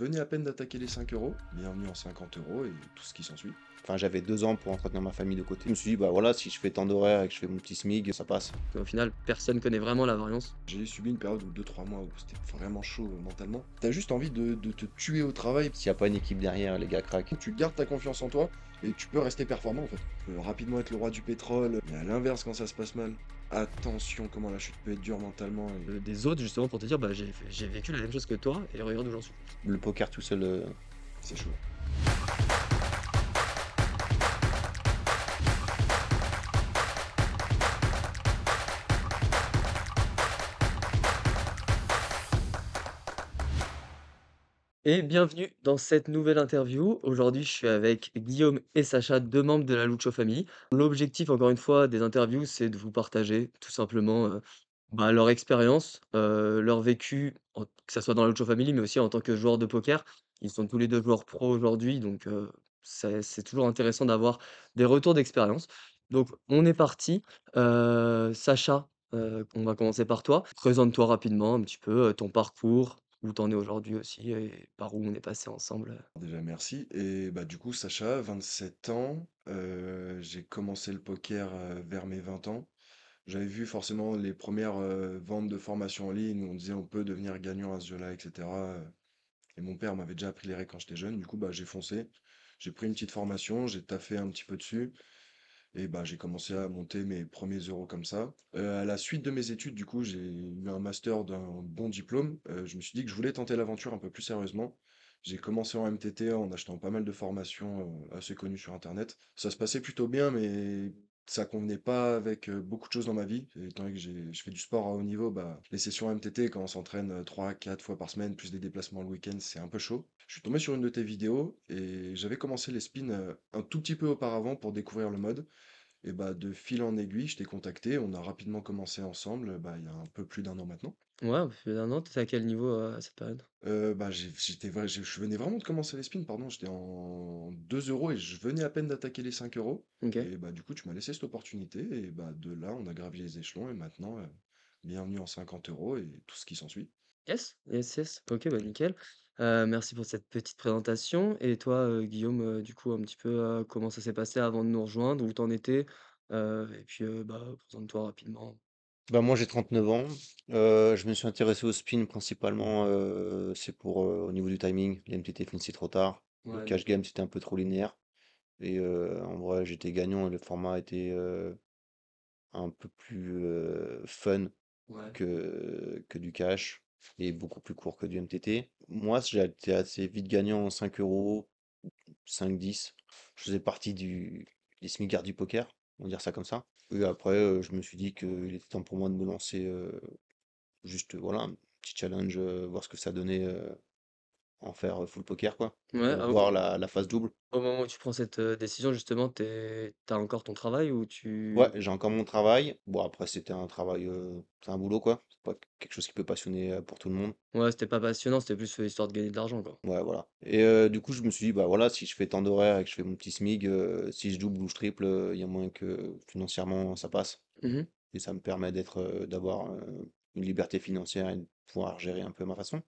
venais à peine d'attaquer les 5 euros. Bienvenue en 50 euros et tout ce qui s'ensuit. Enfin, j'avais 2 ans pour entretenir ma famille de côté. Je me suis dit, bah voilà, si je fais tant d'horaires et que je fais mon petit SMIG, ça passe. Au final, personne connaît vraiment la variance. J'ai subi une période où 2-3 mois où c'était vraiment chaud mentalement. T'as juste envie de te tuer au travail. S'il n'y a pas une équipe derrière, les gars craquent. Tu gardes ta confiance en toi et tu peux rester performant en fait. Tu peux rapidement être le roi du pétrole. Mais à l'inverse, quand ça se passe mal, attention comment la chute peut être dure mentalement. Des autres, justement, pour te dire, bah, j'ai vécu la même chose que toi, et regarde où j'en suis. Le poker tout seul, C'est chaud. Et bienvenue dans cette nouvelle interview. Aujourd'hui, je suis avec Guillaume et Sacha, deux membres de la Lucho Family. L'objectif, encore une fois, des interviews, c'est de vous partager tout simplement bah, leur expérience, leur vécu, que ce soit dans la Lucho Family, mais aussi en tant que joueur de poker. Ils sont tous les deux joueurs pro aujourd'hui, donc c'est toujours intéressant d'avoir des retours d'expérience. Donc, on est parti. Sacha, on va commencer par toi. Présente-toi rapidement un petit peu ton parcours, où t'en es aujourd'hui aussi et par où on est passé ensemble. Déjà merci. Et bah du coup Sacha, 27 ans. J'ai commencé le poker vers mes 20 ans. J'avais vu forcément les premières ventes de formation en ligne où on disait on peut devenir gagnant à ce jeu-là, etc. Et mon père m'avait déjà appris les règles quand j'étais jeune. Du coup, bah, j'ai foncé. J'ai pris une petite formation, j'ai taffé un petit peu dessus. Et bah, j'ai commencé à monter mes premiers euros comme ça. À la suite de mes études, du coup, j'ai eu un master d'un bon diplôme. Je me suis dit que je voulais tenter l'aventure un peu plus sérieusement. J'ai commencé en MTT en achetant pas mal de formations assez connues sur Internet. Ça se passait plutôt bien, mais ça convenait pas avec beaucoup de choses dans ma vie. Et étant donné que je fais du sport à haut niveau, bah, les sessions MTT, quand on s'entraîne 3-4 fois par semaine, plus des déplacements le week-end, c'est un peu chaud. Je suis tombé sur une de tes vidéos et j'avais commencé les spins un tout petit peu auparavant pour découvrir le mode. Et bah, de fil en aiguille, je t'ai contacté, on a rapidement commencé ensemble, bah, il y a un peu plus d'un an maintenant. Ouais, au fil d'un an, tu à quel niveau à cette période? Bah, je venais vraiment de commencer les spins, pardon, j'étais en 2 euros et je venais à peine d'attaquer les 5 euros. OK. Et bah, du coup, tu m'as laissé cette opportunité et bah, de là, on a gravi les échelons et maintenant, bienvenue en 50 euros et tout ce qui s'ensuit. Yes, yes, yes. OK, bah, nickel. Merci pour cette petite présentation et toi, Guillaume, du coup, un petit peu, comment ça s'est passé avant de nous rejoindre? Où t'en étais? Et puis, bah, présente-toi rapidement. Bah moi j'ai 39 ans. Je me suis intéressé au spin principalement, c'est pour au niveau du timing. Les MTT finissaient trop tard. Le Ouais, cash game c'était un peu trop linéaire. Et en vrai j'étais gagnant et le format était un peu plus fun ouais. que du cash et beaucoup plus court que du MTT. Moi j'ai été assez vite gagnant en 5 euros, 5-10. Je faisais partie des smigards du poker, on va dire ça comme ça. Et après, je me suis dit qu'il était temps pour moi de me lancer, juste, voilà, un petit challenge, voir ce que ça donnait, en faire full poker, quoi, Ouais, pour voir la phase double. au moment où tu prends cette, décision justement, t'as encore ton travail ou Ouais, tu j'ai encore mon travail. Bon, après, c'était un travail, c'est un boulot, quoi. C'est pas quelque chose qui peut passionner pour tout le monde. ouais, c'était pas passionnant, c'était plus, histoire de gagner de l'argent, quoi. Ouais, voilà. Et du coup, je me suis dit, bah voilà, si je fais tant d'horaires et que je fais mon petit SMIG, si je double ou je triple, il y a moyen que financièrement ça passe. Mmh. Et ça me permet d'avoir une liberté financière et de pouvoir gérer un peu ma façon.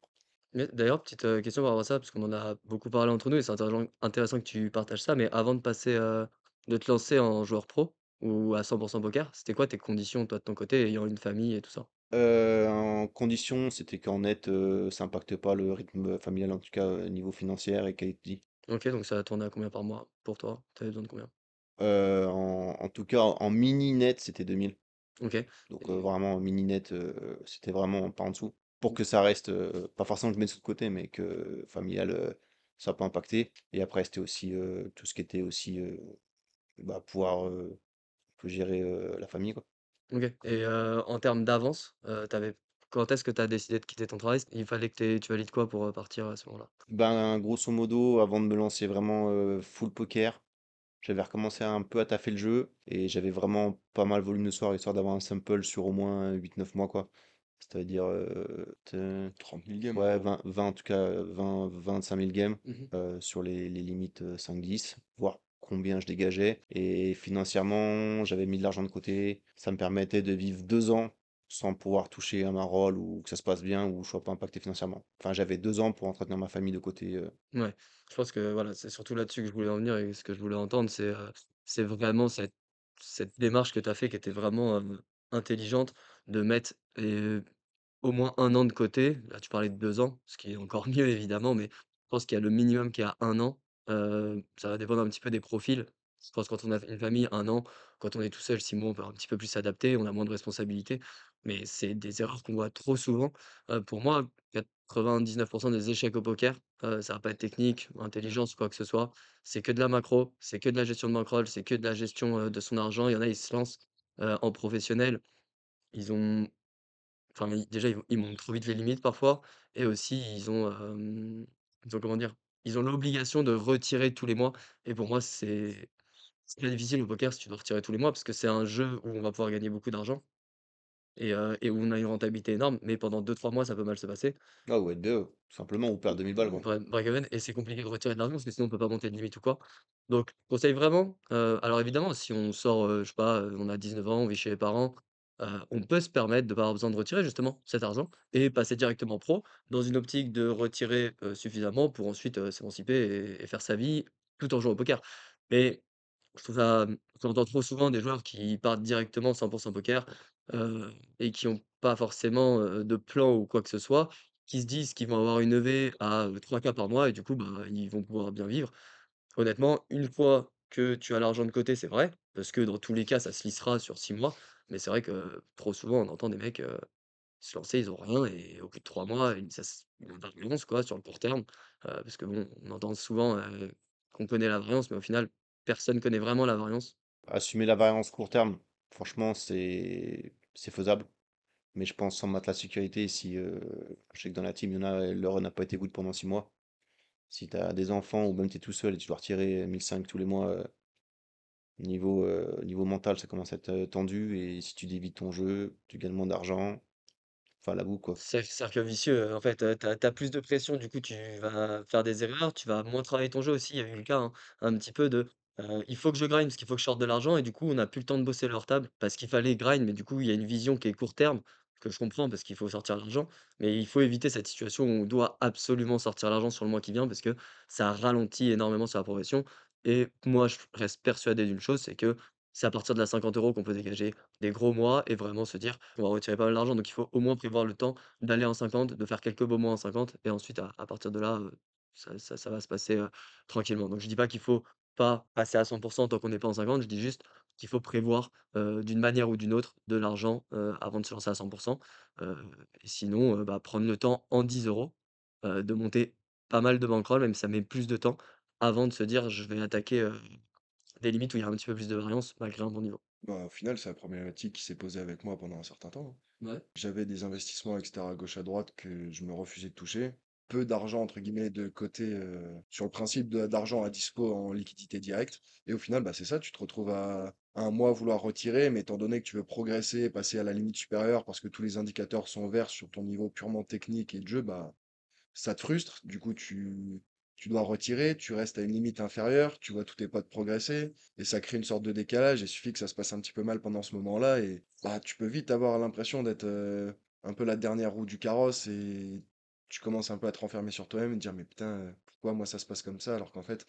Mais d'ailleurs, petite, question par rapport à ça, parce qu'on en a beaucoup parlé entre nous et c'est intéressant que tu partages ça, mais avant de passer, de te lancer en joueur pro ou à 100 poker, c'était quoi tes conditions, toi, de ton côté, ayant une famille et tout ça? En condition, c'était qu'en net, ça impacte pas le rythme familial, en tout cas niveau financier et qualité de vie. OK, donc ça a tourné à combien par mois pour toi? Tu avais besoin de combien? En tout cas, en mini net, c'était 2000. OK. Donc Et vraiment, mini net, c'était vraiment pas en dessous. Pour que ça reste, pas forcément que je mette ça de côté, mais que familial, ça n'a pas impacté. Et après, c'était aussi tout ce qui était aussi bah, pouvoir un peu gérer la famille, quoi. OK et en termes d'avance, quand est-ce que tu as décidé de quitter ton travail? Il fallait que tu valides quoi pour, partir à ce moment-là? Ben, grosso modo, avant de me lancer vraiment full poker, j'avais recommencé un peu à taffer le jeu et j'avais vraiment pas mal volume de soir, histoire d'avoir un sample sur au moins 8-9 mois, quoi. C'est-à-dire, 30 000 games. ouais, 20 en tout cas, 20-25 000 games Mmh. sur les limites 5-10, voir combien je dégageais. Et financièrement, j'avais mis de l'argent de côté. Ça me permettait de vivre 2 ans sans pouvoir toucher à ma rôle ou que ça se passe bien ou je sois pas impacté financièrement. Enfin, j'avais 2 ans pour entretenir ma famille de côté. Ouais, je pense que voilà, c'est surtout là-dessus que je voulais en venir et ce que je voulais entendre, c'est vraiment cette démarche que tu as fait qui était vraiment, intelligente de mettre, au moins 1 an de côté. Là, tu parlais de 2 ans, ce qui est encore mieux évidemment, mais je pense qu'il y a le minimum qui est à 1 an. Ça va dépendre un petit peu des profils. Je pense quand on a une famille, 1 an, quand on est tout seul, 6 mois, on peut un petit peu plus s'adapter, on a moins de responsabilités, mais c'est des erreurs qu'on voit trop souvent. Pour moi, 99 des échecs au poker, ça va pas être technique, intelligence ou quoi que ce soit. C'est que de la macro, c'est que de la gestion de bankroll, c'est que de la gestion, de son argent. Il y en a, ils se lancent, en professionnel. Ils ont Enfin, déjà, ils montrent trop vite les limites parfois et aussi ils ont comment dire? Ils ont l'obligation de retirer tous les mois et pour moi, c'est très difficile au poker si tu dois retirer tous les mois parce que c'est un jeu où on va pouvoir gagner beaucoup d'argent et où on a une rentabilité énorme, mais pendant 2 3 mois, ça peut mal se passer. Ah ou LBE, tout simplement, ou perdre 2000 balles, quoi. Break-even et c'est compliqué de retirer de l'argent parce que sinon on peut pas monter de limite ou quoi. Donc je conseille vraiment, alors évidemment si on sort, je sais pas, on a 19 ans, on vit chez les parents, on peut se permettre de pas avoir besoin de retirer justement cet argent et passer directement pro dans une optique de retirer, suffisamment pour ensuite, s'émanciper et faire sa vie tout en jouant au poker. Mais je trouve ça, j'entends trop souvent des joueurs qui partent directement 100 poker, heu et qui ont pas forcément, de plan ou quoi que ce soit, qui se disent qu'ils vont avoir une EV à, 3K par mois et du coup, bah, ils vont pouvoir bien vivre. Honnêtement, une fois que tu as l'argent de côté, c'est vrai, parce que dans tous les cas, ça se lissera sur 6 mois, mais c'est vrai que trop souvent, on entend des mecs, se lancer, ils ont rien et au bout de 3 mois, ils ont de la variance quoi, sur le court terme. Parce que bon, on entend souvent, qu'on connaît la variance, mais au final, personne connaît vraiment la variance. Assumer la variance court terme, franchement, c'est faisable. Mais je pense sans matelas de sécurité, si je sais que dans la team, il y en a, leur n'a pas été good pendant 6 mois. Si tu as des enfants ou même tu es tout seul et tu dois retirer 1500 tous les mois, niveau mental, ça commence à être tendu. Et si tu dévies ton jeu, tu gagnes moins d'argent. Enfin, la boue, quoi. Cercle vicieux, en fait, tu as plus de pression, du coup, tu vas faire des erreurs, tu vas moins travailler ton jeu aussi. Il y a eu le cas, hein, un petit peu de, il faut que je grind parce qu'il faut que je sorte de l'argent et du coup, on n'a plus le temps de bosser leur table parce qu'il fallait grind, mais du coup, il y a une vision qui est court terme, que je comprends parce qu'il faut sortir l'argent, mais il faut éviter cette situation où on doit absolument sortir l'argent sur le mois qui vient parce que ça ralentit énormément sur la progression et moi, je reste persuadé d'une chose, c'est que c'est à partir de la 50 € qu'on peut dégager des gros mois et vraiment se dire: «On va retirer pas mal d'argent», donc il faut au moins prévoir le temps d'aller en 50, de faire quelques beaux mois en 50 et ensuite à partir de là, ça va se passer, tranquillement. Donc je dis pas qu'il faut pas passer à 100 tant qu'on n'est pas en 50, je dis juste qu'il faut prévoir, d'une manière ou d'une autre de l'argent, avant de se lancer à 100 heu et sinon, bah, prendre le temps en 10 €, de monter pas mal de bankroll, même si ça met plus de temps avant de se dire: «Je vais attaquer, des limites où il y a un petit peu plus de variance malgré un bon niveau». Bah, au final, c'est la problématique qui s'est posée avec moi pendant un certain temps, hein. Ouais. J'avais des investissements, etc., à gauche, à droite que je me refusais de toucher. Peu d'argent, entre guillemets, de côté, sur le principe d'argent à dispo en liquidité directe. Et au final, bah, c'est ça, tu te retrouves à un mois à vouloir retirer, mais étant donné que tu veux progresser, passer à la limite supérieure parce que tous les indicateurs sont verts sur ton niveau purement technique et de jeu, bah, ça te frustre. Du coup, tu dois retirer, tu restes à une limite inférieure, tu vois tous tes potes progresser, et ça crée une sorte de décalage. Il suffit que ça se passe un petit peu mal pendant ce moment-là, et bah, tu peux vite avoir l'impression d'être un peu la dernière roue du carrosse, et tu commences un peu à te renfermer sur toi-même et te dire, mais putain, pourquoi moi ça se passe comme ça, alors qu'en fait,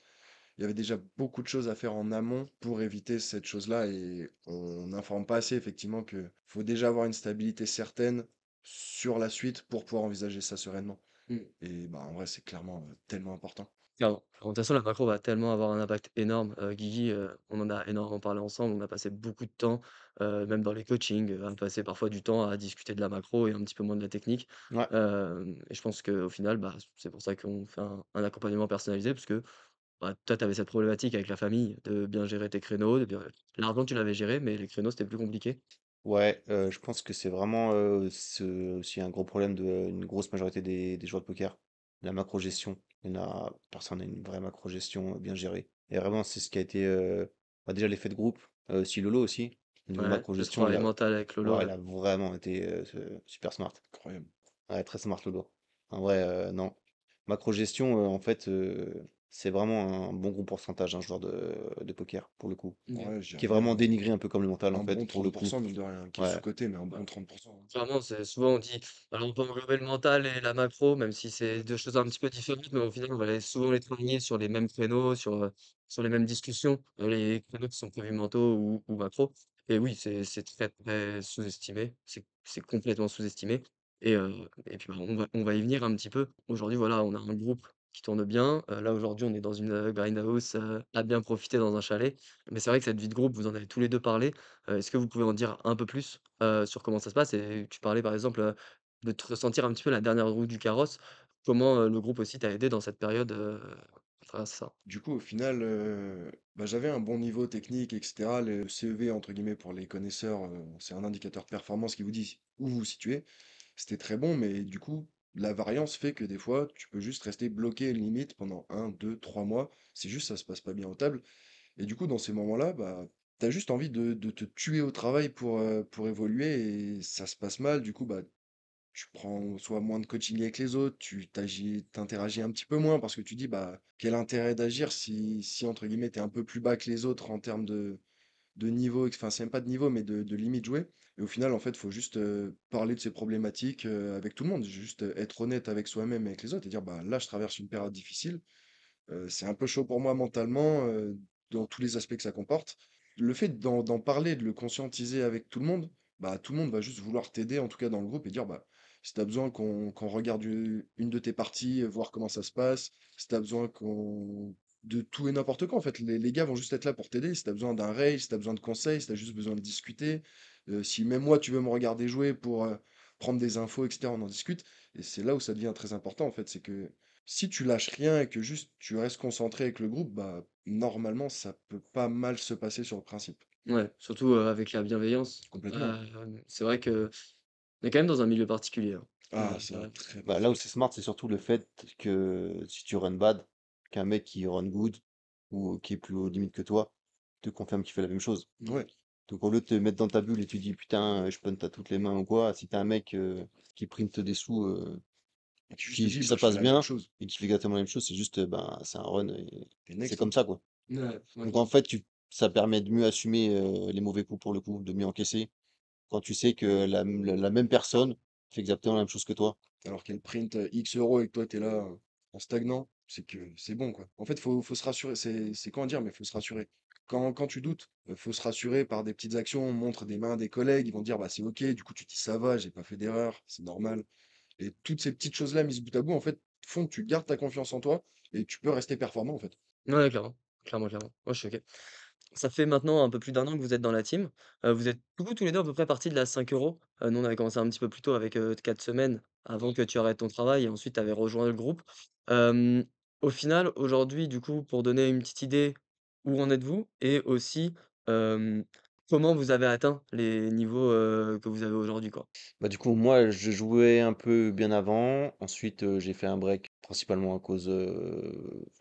il y avait déjà beaucoup de choses à faire en amont pour éviter cette chose-là, et on n'informe pas assez effectivement que faut déjà avoir une stabilité certaine sur la suite pour pouvoir envisager ça sereinement. Mmh. Et bah, en vrai, c'est clairement, tellement important. Clairement. De toute façon, la macro va tellement avoir un impact énorme. Guigui, on en a énormément parlé ensemble. On a passé beaucoup de temps, même dans les coachings, à passer parfois du temps à discuter de la macro et un petit peu moins de la technique. Ouais, Et je pense qu'au final, bah, c'est pour ça qu'on fait un accompagnement personnalisé parce que, bah, toi, tu avais cette problématique avec la famille de bien gérer tes créneaux, de bien l'argent, tu l'avais géré, mais les créneaux, c'était plus compliqué. ouais, je pense que c'est vraiment aussi un gros problème de une grosse majorité des joueurs de poker. La macro-gestion. Personne n'a une vraie macro-gestion bien gérée. Et vraiment, c'est ce qui a été bah, déjà l'effet de groupe. Si Lolo aussi. Niveau Ouais, le macro-gestion, travail mental avec Lolo, ouais, il ouais. a vraiment été super smart. Incroyable. Ouais, très smart Lolo. En vrai, non. Macro-gestion, en fait, c'est vraiment un bon gros pourcentage, un joueur de poker, pour le coup. OK. Ouais, je Qui est dirais vraiment dénigré un peu comme le mental, en un bon fait, pour le coup. 30%, mine de rien, qui est Ouais. sous-coté, mais un Ouais. bon 30%, hein. Clairement, c'est souvent on dit alors on peut englober le mental et la macro, même si c'est 2 choses un petit peu différentes, mais au final, on va souvent les travailler sur les mêmes créneaux, sur les mêmes discussions, les créneaux qui sont prévus mentaux ou macro et oui, c'est très, très sous-estimé, c'est complètement sous-estimé et puis, bah, on va y venir un petit peu. Aujourd'hui, voilà, on a un groupe qui tourne bien, là, aujourd'hui, on est dans une, grindhouse, à bien profiter dans un chalet, mais c'est vrai que cette vie de groupe, vous en avez tous les 2 parlé, est-ce que vous pouvez en dire un peu plus? Sur comment ça se passe et tu parlais par exemple, de te ressentir un petit peu la dernière roue du carrosse. Comment, le groupe aussi t'a aidé dans cette période, à traverser ça? Du coup, au final, bah, j'avais un bon niveau technique, et cetera. Le CEV, entre guillemets, pour les connaisseurs, c'est un indicateur de performance qui vous dit où vous vous situez. C'était très bon, mais du coup, la variance fait que des fois, tu peux juste rester bloqué à une limite pendant 1, 2, 3 mois. C'est juste, ça se passe pas bien au table. Et du coup, dans ces moments-là, bah, t'as juste envie de te tuer au travail pour évoluer et ça se passe mal. Du coup, bah, tu prends soit moins de coaching avec les autres, t'interagis un petit peu moins parce que tu dis, bah, quel intérêt d'agir si entre guillemets, t'es un peu plus bas que les autres en termes de niveau, enfin, c'est même pas de niveau, mais de limite jouée. Et au final, en fait, faut juste parler de ces problématiques avec tout le monde, juste être honnête avec soi-même et avec les autres et dire, bah, là, je traverse une période difficile. C'est un peu chaud pour moi mentalement, dans tous les aspects que ça comporte. Le fait d'en parler, de le conscientiser avec tout le monde, bah, tout le monde va juste vouloir t'aider, en tout cas dans le groupe, et dire, bah, si tu as besoin qu'on regarde une de tes parties, voir comment ça se passe, si tu as besoin qu'on... de tout et n'importe quoi, en fait, les gars vont juste être là pour t'aider. Si tu as besoin d'un raid, si tu as besoin de conseils, si tu as juste besoin de discuter, si même moi, tu veux me regarder jouer pour prendre des infos, etc., on en discute. Et c'est là où ça devient très important, en fait, c'est que si tu lâches rien et que juste tu restes concentré avec le groupe, bah normalement ça peut pas mal se passer sur le principe. Ouais, surtout, avec la bienveillance. Complètement. C'est vrai qu'on est quand même dans un milieu particulier, hein. Ah, c'est un très Bah, là où particulier. c'est smart, c'est surtout le fait que si tu run bad, qu'un mec qui run good ou qui est plus haut limite que toi te confirme qu'il fait la même chose. Ouais. Donc au lieu de te mettre dans ta bulle et tu dis putain, je punt à toutes les mains ou quoi, si t'as un mec qui print des sous, Et tu juste te dis, que bah ça je fais passe la même bien chose. et qui fait exactement la même chose, c'est juste ben c'est un run et T'es c'est next, comme hein. ça quoi. Ouais, ouais, Donc en clairement. fait, ça permet de mieux assumer les mauvais coups pour le coup, de mieux encaisser quand tu sais que la même personne fait exactement la même chose que toi. Alors qu'elle print X euros et que toi t'es là en stagnant, c'est que c'est bon quoi. En fait, faut se rassurer, c'est con à dire, mais faut se rassurer. Quand tu doutes, faut se rassurer par des petites actions, on montre des mains des collègues, ils vont dire bah c'est ok, du coup tu te dis ça va, j'ai pas fait d'erreur, c'est normal. Et toutes ces petites choses-là mises bout à bout, en fait, font que tu gardes ta confiance en toi et tu peux rester performant, en fait. Ouais, clairement. Clairement, clairement. Moi, je suis OK. Ça fait maintenant un peu plus d'un an que vous êtes dans la team. Vous êtes du coup tous les 2 à peu près partis de la 5 €. Nous, on avait commencé un petit peu plus tôt avec, 4 semaines avant que tu arrêtes ton travail et ensuite tu avais rejoint le groupe. Hem, Au final, aujourd'hui, du coup, pour donner une petite idée, où en êtes-vous? Et aussi, hem, comment vous avez atteint les niveaux, que vous avez aujourd'hui, quoi? Bah, du coup, moi, je jouais un peu bien avant. Ensuite, j'ai fait un break, principalement à cause,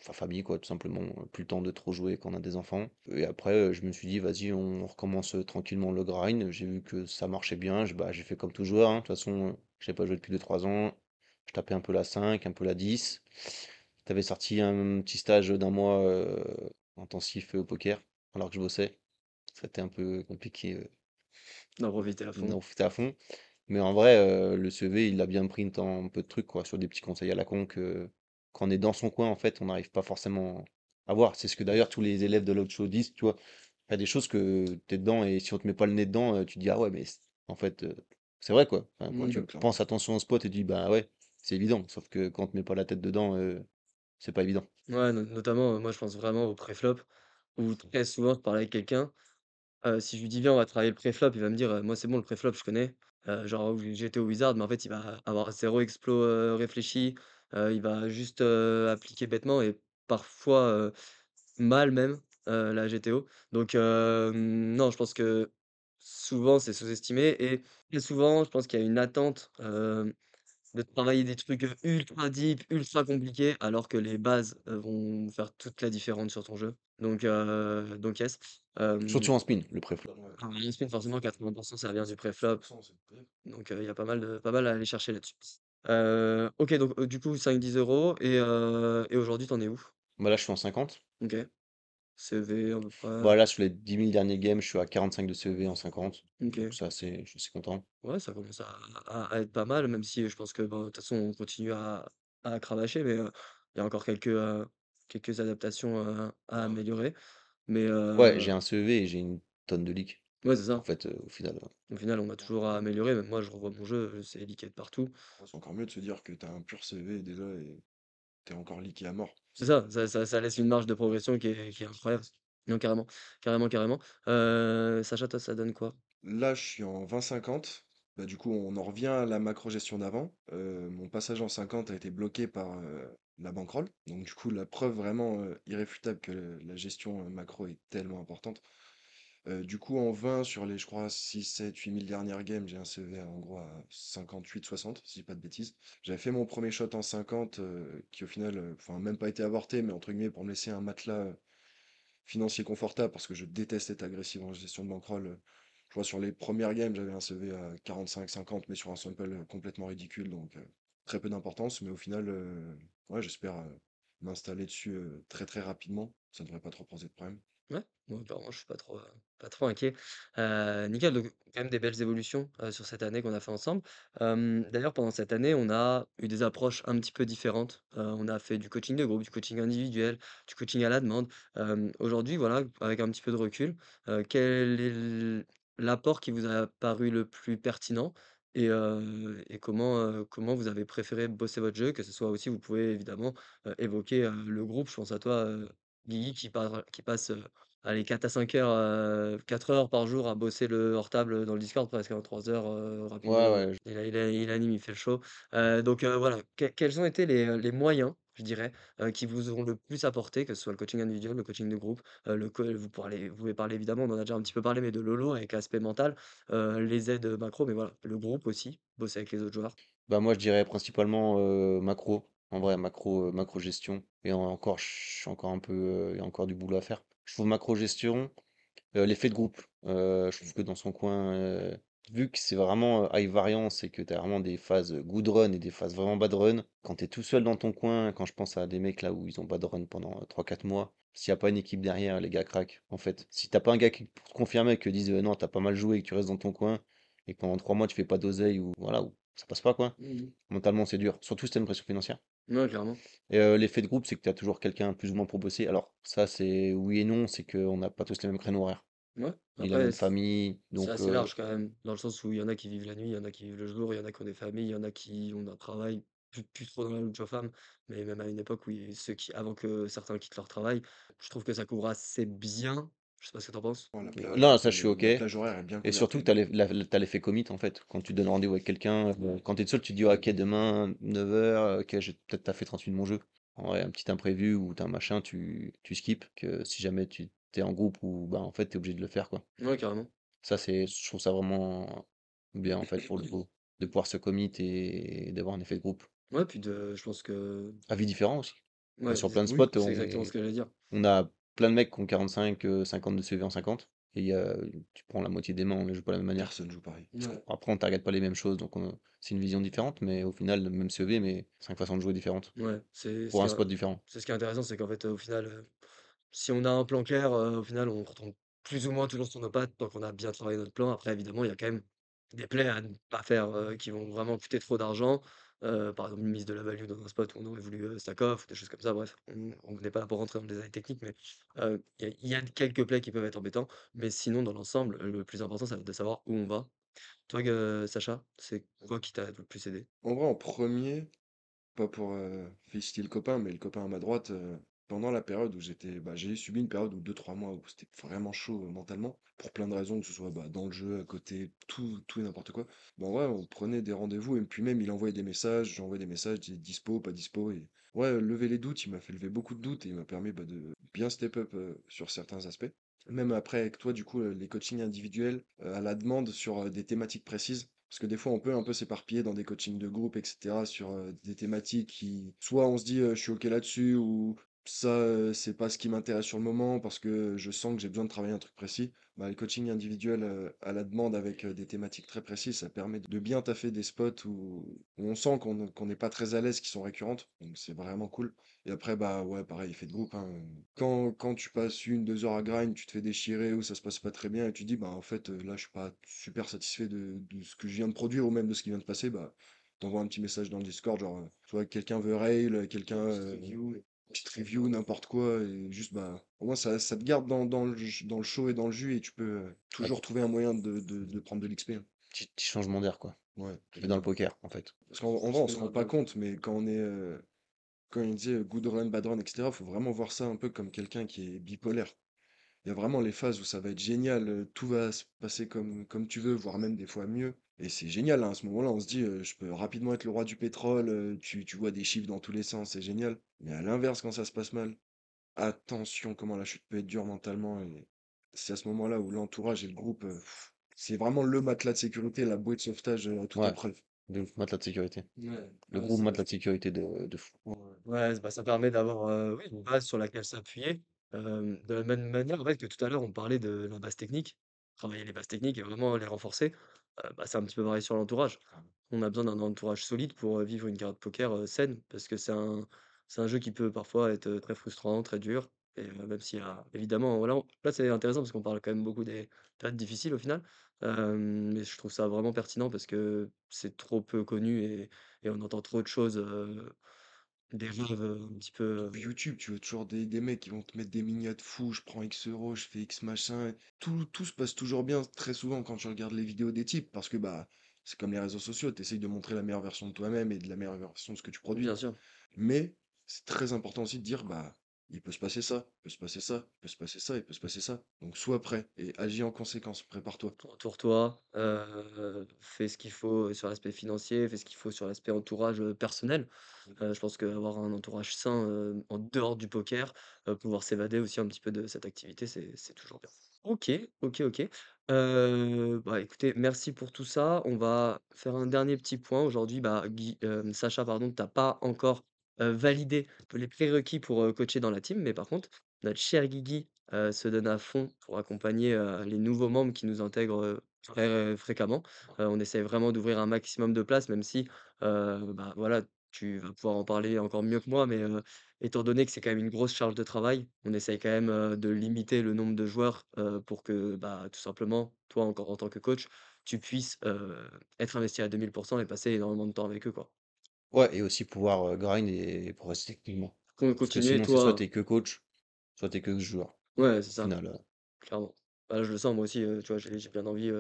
enfin, famille, quoi, tout simplement. Plus le temps de trop jouer quand on a des enfants. Et après, je me suis dit, vas-y, on recommence tranquillement le grind. J'ai vu que ça marchait bien. Bah, j'ai fait comme tout joueur, hein. De toute façon, je n'ai pas joué depuis 2 3 ans. Je tapais un peu la 5 un peu la 10. T'avais sorti un petit stage d'un mois intensif au poker, alors que je bossais. C'était un peu compliqué D'en profiter à fond. d'en foutre à fond. Mais en vrai, le CV, il a bien pris un peu de trucs, quoi, sur des petits conseils à la con que quand on est dans son coin, en fait, on n'arrive pas forcément à voir. C'est ce que d'ailleurs tous les élèves de l'autre show disent, tu vois. Il y a des choses que tu es dedans et si on te met pas le nez dedans, tu te dis, ah ouais, mais en fait, c'est vrai, quoi. Enfin, quand Oui, bah, tu clairement. penses attention au spot, tu te dis, bah ouais, c'est évident. Sauf que quand on te met pas la tête dedans, c'est pas évident. Ouais, notamment, moi, je pense vraiment au préflop où très souvent je parle avec quelqu'un. Si je lui dis: «Viens, on va travailler le préflop», il va me dire: «Moi, c'est bon, le préflop, je connais». Genre, j'étais au Wizard, mais en fait, il va avoir zéro explo, réfléchi. Il va juste, appliquer bêtement et parfois, mal même, la GTO. Donc, non, je pense que souvent, c'est sous-estimé et très souvent, je pense qu'il y a une attente, de travailler des trucs, ultra deep, ultra compliqués, alors que les bases, vont faire toute la différence sur ton jeu. Donc yes. Surtout en spin, le préflop. Ouais, Alors en spin forcément 80 ça vient du préflop, 100%, c'est vrai. donc il y a pas mal à aller chercher là-dessus. OK, donc du coup 5-10 € et aujourd'hui tu en es où? Bah là, je suis en 50. OK. CV à peu près. Bah là, sur les 10 000 derniers games, je suis à 45 de CEV en 50. Donc OK. ça, je suis assez content. Ouais, ça commence à être pas mal, même si je pense que, bon, de toute façon, on continue à cravacher, mais il y a encore quelques adaptations, à améliorer. Mais Ouais, j'ai un CEV et j'ai une tonne de leaks. ouais, c'est En ça. fait, au final. Au final, on a toujours à améliorer. Même moi, je revois mon jeu, c'est leaké de partout. Ouais, c'est encore mieux de se dire que t'as un pur CV déjà et t'es encore leaké à mort. C'est ça, ça laisse une marge de progression qui est incroyable. Non, carrément, carrément, carrément. Sacha, toi, ça donne quoi? Là, je suis en 20-50. Bah, du coup, on en revient à la macro-gestion d'avant. Mon passage en 50 a été bloqué par la bankroll. Donc, du coup, la preuve vraiment irréfutable que la gestion macro est tellement importante. Du coup, en 20, sur les, je crois, 6, 7, 8 000 dernières games, j'ai un CV en gros à 58-60, si je dis pas de bêtises. J'avais fait mon premier shot en 50, qui au final, enfin, même pas été avorté, mais entre guillemets, pour me laisser un matelas financier confortable parce que je déteste être agressif en gestion de bankroll. Je vois sur les premières games, j'avais un CV à 45-50, mais sur un sample complètement ridicule, donc très peu d'importance. Mais au final, ouais, j'espère m'installer dessus très très rapidement. Ça ne devrait pas trop poser de problème. Ouais, moi, apparemment, je suis pas trop inquiet. Nickel, donc quand même des belles évolutions, sur cette année qu'on a fait ensemble. D'ailleurs, pendant cette année, on a eu des approches un petit peu différentes. On a fait du coaching de groupe, du coaching individuel, du coaching à la demande. Aujourd'hui, voilà, avec un petit peu de recul, quel est l'apport qui vous a paru le plus pertinent et comment vous avez préféré bosser votre jeu? Que ce soit aussi, vous pouvez évidemment, évoquer, le groupe. Je pense à toi, Guigui qui passe, allez 4 à 5 heures, 4 heures par jour à bosser le hors table dans le Discord presque, hein, 3 heures, Ouais, rapido, ouais. il anime, il fait le show. Donc voilà, quels ont été les moyens, je dirais, qui vous ont le plus apporté, que ce soit le coaching individuel, le coaching de groupe, le co vous pouvez parler évidemment, on en a déjà un petit peu parlé, mais de Lolo avec l'aspect mental, les aides, macro, mais voilà, le groupe aussi, bosser avec les autres joueurs. Bah moi, je dirais principalement macro. En vrai, macro gestion. Et encore, je suis encore un peu, il y a encore du boulot à faire. Je trouve macro gestion. L'effet de groupe, je trouve que dans son coin, vu que c'est vraiment high variance et que tu as vraiment des phases good run et des phases vraiment bad run, quand tu es tout seul dans ton coin, quand je pense à des mecs là où ils ont bad run pendant 3-4 mois, s'il n'y a pas une équipe derrière, les gars craquent. En fait, si t'as pas un gars qui, pour te confirmer que disent non, t'as pas mal joué et que tu restes dans ton coin et que pendant 3 mois tu fais pas d'oseille ou voilà, ou ça passe pas quoi. Mmh. Mentalement, c'est dur, surtout si t'as une pression financière. Ouais, clairement. Et l'effet de groupe, c'est que tu as toujours quelqu'un plus ou moins pour bosser. Alors, ça, c'est oui et non, c'est qu'on n'a pas tous les mêmes créneaux horaires Ouais, ni la après même famille. c'est Donc, assez large quand même, dans le sens où il y en a qui vivent la nuit, il y en a qui vivent le jour, il y en a qui ont des familles, il y en a qui ont un travail, plus trop dans la lutte femme, mais même à une époque où ceux qui, avant que certains quittent leur travail, je trouve que ça couvre assez bien. Je sais pas ce que t'en penses. Ouais, non, ça, je suis OK. la plage horaire est bien Et couverte surtout, quand tu même. as l'effet commit, en fait. Quand tu donnes rendez-vous avec quelqu'un, quand tu es seul, tu te dis, ah, ok, demain, 9h, ok, j'ai peut-être taffé 38 de mon jeu. En vrai, un petit imprévu ou t'as un machin, tu skips. Que si jamais tu t'es en groupe ou, bah, en fait, t'es obligé de le faire, quoi. Ouais, carrément. Ça, je trouve ça vraiment bien, en fait, pour le coup, de pouvoir se commit et d'avoir un effet de groupe. Ouais, puis je pense que, Avis différent aussi. Enfin, ouais, sur plein de Oui, spots, c'est exactement ce que j'allais dire. on a plein de mecs qui ont 45, 50 de CV en 50. Et tu prends la moitié des mains, on ne les joue pas de la même manière. personne joue pareil. Ouais, Après, on ne target pas les mêmes choses, donc c'est une vision différente, mais au final, le même CV, mais 5 façons de jouer différentes. ouais, c'est ce Pour qui un est, spot différent. c'est ce qui est intéressant, c'est qu'en fait, au final, si on a un plan clair, au final, on retombe plus ou moins toujours sur nos pattes tant qu'on a bien travaillé notre plan. Après, évidemment, il y a quand même des plays à ne pas faire, qui vont vraiment coûter trop d'argent. Par exemple, une mise de la value dans un spot où on aurait voulu, stack off ou des choses comme ça. Bref, on n'est pas là pour rentrer dans le détail technique, mais il y a quelques plays qui peuvent être embêtants. Mais sinon, dans l'ensemble, le plus important, ça va être de savoir où on va. Toi, Sacha, c'est quoi qui t'a le plus aidé? En vrai, en premier, pas pour féliciter le copain, mais le copain à ma droite, pendant la période où bah, j'ai subi une période où 2-3 mois où c'était vraiment chaud mentalement, pour plein de raisons, que ce soit bah, dans le jeu, à côté, tout et n'importe quoi. Bah ouais, on prenait des rendez-vous, et puis même il envoyait des messages, j'envoyais des messages, disais dispo, pas dispo, et ouais, lever les doutes, il m'a fait lever beaucoup de doutes, et il m'a permis bah, de bien step up sur certains aspects. Même après avec toi, du coup, les coachings individuels à la demande sur des thématiques précises. Parce que des fois, on peut un peu s'éparpiller dans des coachings de groupe, etc., sur des thématiques qui, soit on se dit je suis OK là-dessus, ou ça, c'est pas ce qui m'intéresse sur le moment parce que je sens que j'ai besoin de travailler un truc précis. Bah, le coaching individuel à la demande avec des thématiques très précises, ça permet de bien taffer des spots où on sent qu'on n'est pas très à l'aise, qui sont récurrentes. Donc c'est vraiment cool. Et après, bah ouais, pareil, effet de groupe, hein. Quand tu passes 1, 2 heures à grind, tu te fais déchirer ou ça se passe pas très bien et tu dis, bah en fait, là, je suis pas super satisfait de ce que je viens de produire ou même de ce qui vient de passer, bah t'envoies un petit message dans le Discord, genre, tu vois, quelqu'un veut rail, quelqu'un petite review, n'importe quoi, et juste, bah, au moins ça te garde dans le show et dans le jus, et tu peux Ouais, toujours trouver un moyen de prendre de l'XP, hein. petit changement d'air, quoi. Ouais, Mais dans le clairement. poker, en fait. Parce qu'en vrai, on se rend pas compte, mais quand il dit good run, bad run, etc., faut vraiment voir ça un peu comme quelqu'un qui est bipolaire. Il y a vraiment les phases où ça va être génial, tout va se passer comme tu veux, voire même des fois mieux. Et c'est génial, hein, à ce moment-là, on se dit, je peux rapidement être le roi du pétrole, tu vois des chiffres dans tous les sens, c'est génial. Mais à l'inverse, quand ça se passe mal, attention comment la chute peut être dure mentalement. Et c'est à ce moment-là où l'entourage et le groupe, c'est vraiment le matelas de sécurité, la bouée de sauvetage à toute Ouais, épreuve. de matelas de sécurité. Ouais, Le ouais, groupe matelas de sécurité de fou. ouais, ouais, bah, ça permet d'avoir, oui, une base sur laquelle s'appuyer. De la même manière, en fait, que tout à l'heure, on parlait de la base technique. Travailler les bases techniques et vraiment les renforcer, bah, c'est un petit peu pareil sur l'entourage. On a besoin d'un entourage solide pour, vivre une carrière de poker, saine, parce que c'est un jeu qui peut parfois être, très frustrant, très dur et même s'il y a évidemment, voilà, là, c'est intéressant parce qu'on parle quand même beaucoup des périodes difficiles au final, mais je trouve ça vraiment pertinent parce que c'est trop peu connu et on entend trop de choses, des rêves, un petit peu, Sur YouTube, tu vois toujours des mecs qui vont te mettre des miniats de fou, je prends X euros, je fais X machin. Tout se passe toujours bien, très souvent quand tu regardes les vidéos des types, parce que bah c'est comme les réseaux sociaux, tu essayes de montrer la meilleure version de toi-même et de la meilleure version de ce que tu produis. bien sûr. Mais c'est très important aussi de dire, bah, il peut se passer ça, il peut se passer ça, il peut se passer ça, il peut se passer ça. Donc sois prêt et agis en conséquence, prépare-toi. Entoure-toi, fais ce qu'il faut sur l'aspect financier, fais ce qu'il faut sur l'aspect entourage, personnel. Je pense qu'avoir un entourage sain, en dehors du poker, pouvoir s'évader aussi un petit peu de cette activité, c'est toujours bien. OK, OK, OK. Bah, écoutez, merci pour tout ça. On va faire un dernier petit point. Aujourd'hui, bah, Sacha, pardon, tu pas encore, validé les prérequis pour, coacher dans la team, mais par contre, notre cher Guigui, se donne à fond pour accompagner, les nouveaux membres qui nous intègrent, très fréquemment. On essaie vraiment d'ouvrir un maximum de places, même si, bah, voilà, tu vas pouvoir en parler encore mieux que moi, mais, étant donné que c'est quand même une grosse charge de travail, on essaye quand même, de limiter le nombre de joueurs, pour que, bah, tout simplement, toi encore en tant que coach, tu puisses, être investi à 2000 et passer énormément de temps avec eux, quoi. Ouais, et aussi pouvoir grind et progresser techniquement. Parce que Continuer sinon, c'est soit toi t'es que coach, soit t'es que joueur. ouais, c'est Au ça. final, Clairement. Bah, là, je le sens moi aussi, tu vois, j'ai bien envie,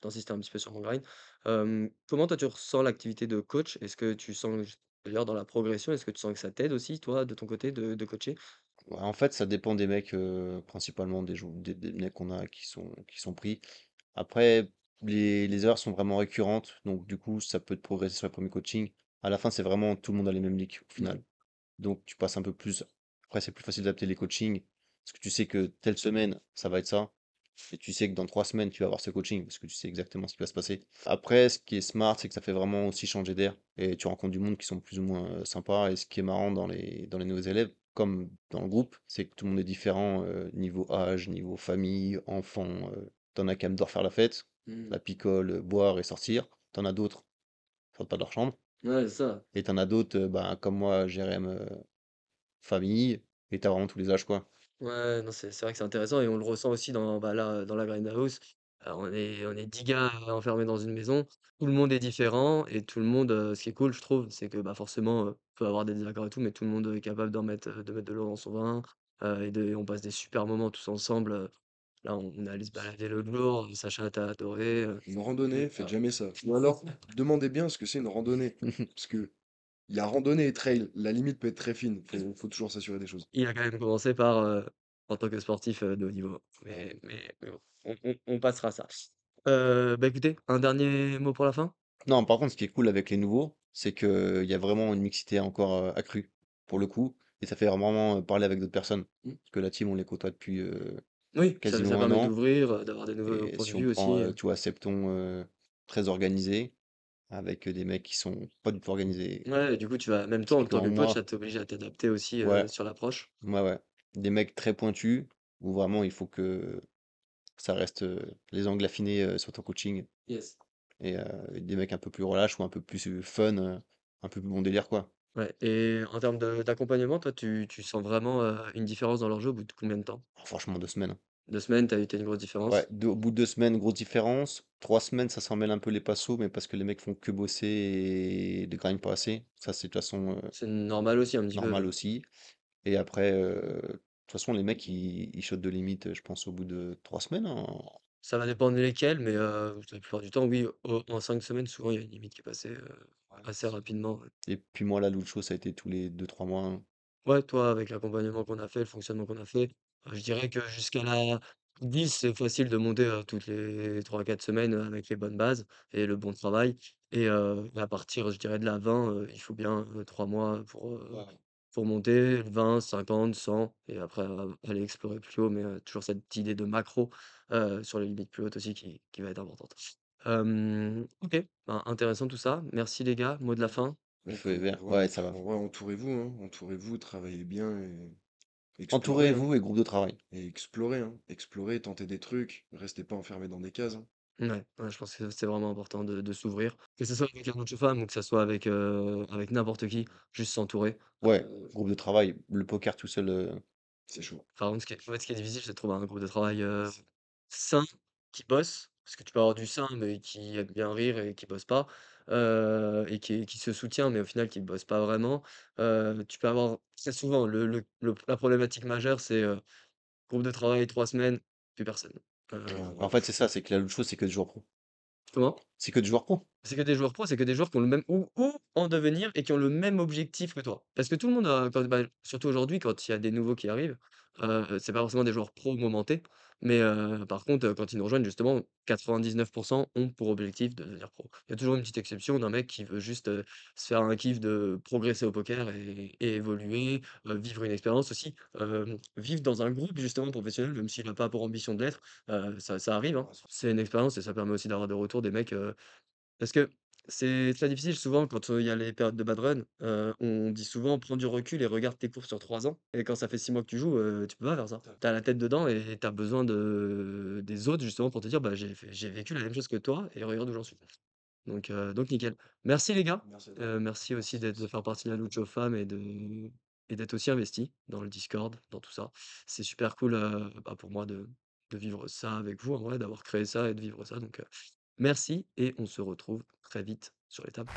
d'insister un petit peu sur mon grind. Comment toi tu ressens l'activité de coach? Est-ce que tu sens d'ailleurs dans la progression, est-ce que tu sens que ça t'aide aussi toi de ton côté de coacher? ouais, en fait, ça dépend des mecs, principalement des mecs qu'on a qui sont pris. Après, les erreurs sont vraiment récurrentes, donc du coup, ça peut te progresser sur le premier coaching. À la fin, c'est vraiment tout le monde a les mêmes leaks au Ouais. final. Donc tu passes un peu plus. Après, c'est plus facile d'adapter les coachings, parce que tu sais que telle semaine, ça va être ça. Et tu sais que dans 3 semaines, tu vas avoir ce coaching, parce que tu sais exactement ce qui va se passer. Après, ce qui est smart, c'est que ça fait vraiment aussi changer d'air. Et tu rencontres du monde qui sont plus ou moins sympas. Et ce qui est marrant dans les nouveaux élèves, comme dans le groupe, c'est que tout le monde est différent, niveau âge, niveau famille, enfant. T'en as qui aiment faire la fête, Mmh. la picole, boire et sortir. T'en as d'autres, qui sortent pas de leur chambre. Ouais, c'est ça. Et t'en as d'autres, bah, comme moi, Jérém, famille. Et t'as vraiment tous les âges, quoi. Ouais, non, c'est vrai que c'est intéressant et on le ressent aussi dans, bah, là, dans la Grindhouse. On est 10 gars enfermés dans une maison. Tout le monde est différent et tout le monde, ce qui est cool, je trouve, c'est que, bah, forcément, on peut avoir des désaccords et tout, mais tout le monde est capable de mettre de l'eau dans son vin, et on passe des super moments tous ensemble, là, on est allé se balader l'autre jour, Sacha, tu adoré, Une randonnée, faites ah, jamais ça. Ou alors, demandez bien ce que c'est une randonnée. Parce que il y a randonnée et trail, la limite peut être très fine, faut toujours s'assurer des choses. il a quand même commencé par, en tant que sportif, de haut niveau, mais bon, on passera ça. Bah, écoutez, un dernier mot pour la fin? Non, par contre, ce qui est cool avec les nouveaux, c'est qu'il y a vraiment une mixité encore accrue, pour le coup, et ça fait vraiment parler avec d'autres personnes. Mm. Parce que la team, on les côtoie depuis Oui, ça quasiment un permet an, d'ouvrir, d'avoir des nouveaux et points de si on vue prend, aussi, tu vois, Septon, très organisé, avec des mecs qui sont pas du tout organisés Ouais, et du coup, tu vas même toi, en tant strictement que coach, ça moi. t'oblige à t'adapter aussi, Ouais, sur l'approche? ouais, ouais. Des mecs très pointus où vraiment il faut que ça reste les angles affinés sur ton coaching Yes. et des mecs un peu plus relâches ou un peu plus fun, un peu plus bon délire quoi. Ouais, et en termes d'accompagnement, toi, tu sens vraiment, une différence dans leur jeu au bout de combien de temps? Oh, franchement, 2 semaines. 2 semaines, tu as une grosse Ouais, différence? au bout de 2 semaines, grosse différence. 3 semaines, ça s'en mêle un peu les passos, mais parce que les mecs font que bosser et ne grind pas assez. Ça, c'est de toute façon C'est normal aussi un petit normal peu. aussi. Et après, de toute façon, les mecs, ils shootent de limite, je pense, au bout de 3 semaines, hein. Ça va dépendre lesquels, mais la plupart du temps, oui, en 5 semaines, souvent, il y a une limite qui est passée, Ouais, assez c'est rapidement, ouais. Et puis moi, la Lucho, ça a été tous les 2 3 mois, hein. Ouais, toi, avec l'accompagnement qu'on a fait, le fonctionnement qu'on a fait, je dirais que jusqu'à la 10, c'est facile de monter, toutes les 3 4 semaines, avec les bonnes bases et le bon travail et à partir, je dirais de la 20, il faut bien, 3 mois ouais. pour monter, 20, 50, 100 et après, aller explorer plus haut, mais toujours cette idée de macro, sur les limites plus hautes aussi qui va être importante. OK, ben, intéressant tout ça. Merci les gars, mot de la fin? Le Ouais, feu est faut, vert. ouais, Ouais, ça va. en vrai, entourez-vous, hein. Entourez-vous, travaillez bien et explorez, hein. Entourez-vous et groupe de travail. Et explorez, hein. Explorez, tentez des trucs. Restez pas enfermés dans des cases, hein. Ouais, ouais, je pense que c'est vraiment important de s'ouvrir, que ce soit avec un autre femme ou que ça soit avec n'importe qui, juste s'entourer. Ouais, groupe de travail. Le poker tout seul, C'est chaud. Par contre, ce qui est difficile, c'est de trouver un groupe de travail, sain, qui bosse, parce que tu peux avoir du sain, mais qui aime bien rire et qui bosse pas, et qui se soutient, mais au final qui ne bosse pas vraiment. Tu peux avoir très souvent la problématique majeure, c'est, groupe de travail 3 semaines, plus personne. en fait, c'est ça, c'est que la Lucho, c'est que du joueur pro. Comment? C'est que du joueur pro. C'est que des joueurs pro, c'est que des joueurs qui ont le même ou en devenir et qui ont le même objectif que toi. Parce que tout le monde a quand bah, surtout aujourd'hui quand il y a des nouveaux qui arrivent, c'est pas forcément des joueurs pro momentés, mais par contre, quand ils nous rejoignent justement 99 ont pour objectif de devenir pro. Il y a toujours une petite exception d'un mec qui veut juste, se faire un kiff de progresser au poker et évoluer, vivre une expérience aussi, vivre dans un groupe justement professionnel, même s'il a pas pour ambition de l'être, ça arrive, hein. Ouais, C'est une expérience et ça permet aussi d'avoir des retours des mecs, parce que c'est très difficile souvent quand, il y a les périodes de bad run, on dit souvent: «Prends du recul et regarde tes cours sur 3 ans» et quand ça fait 6 mois que tu joues, tu peux pas faire ça. Tu as la tête dedans et tu as besoin des autres justement pour te dire: «Bah, j'ai vécu la même chose que toi et regarde où j'en suis». Donc nickel. Merci les gars, merci à toi. merci aussi Merci, de merci. faire partie de la Lutte Femmes et d'être aussi investi dans le Discord, dans tout ça. C'est super cool, bah, pour moi de vivre ça avec vous en vrai, d'avoir créé ça et de vivre ça donc merci et on se retrouve très vite sur les tables.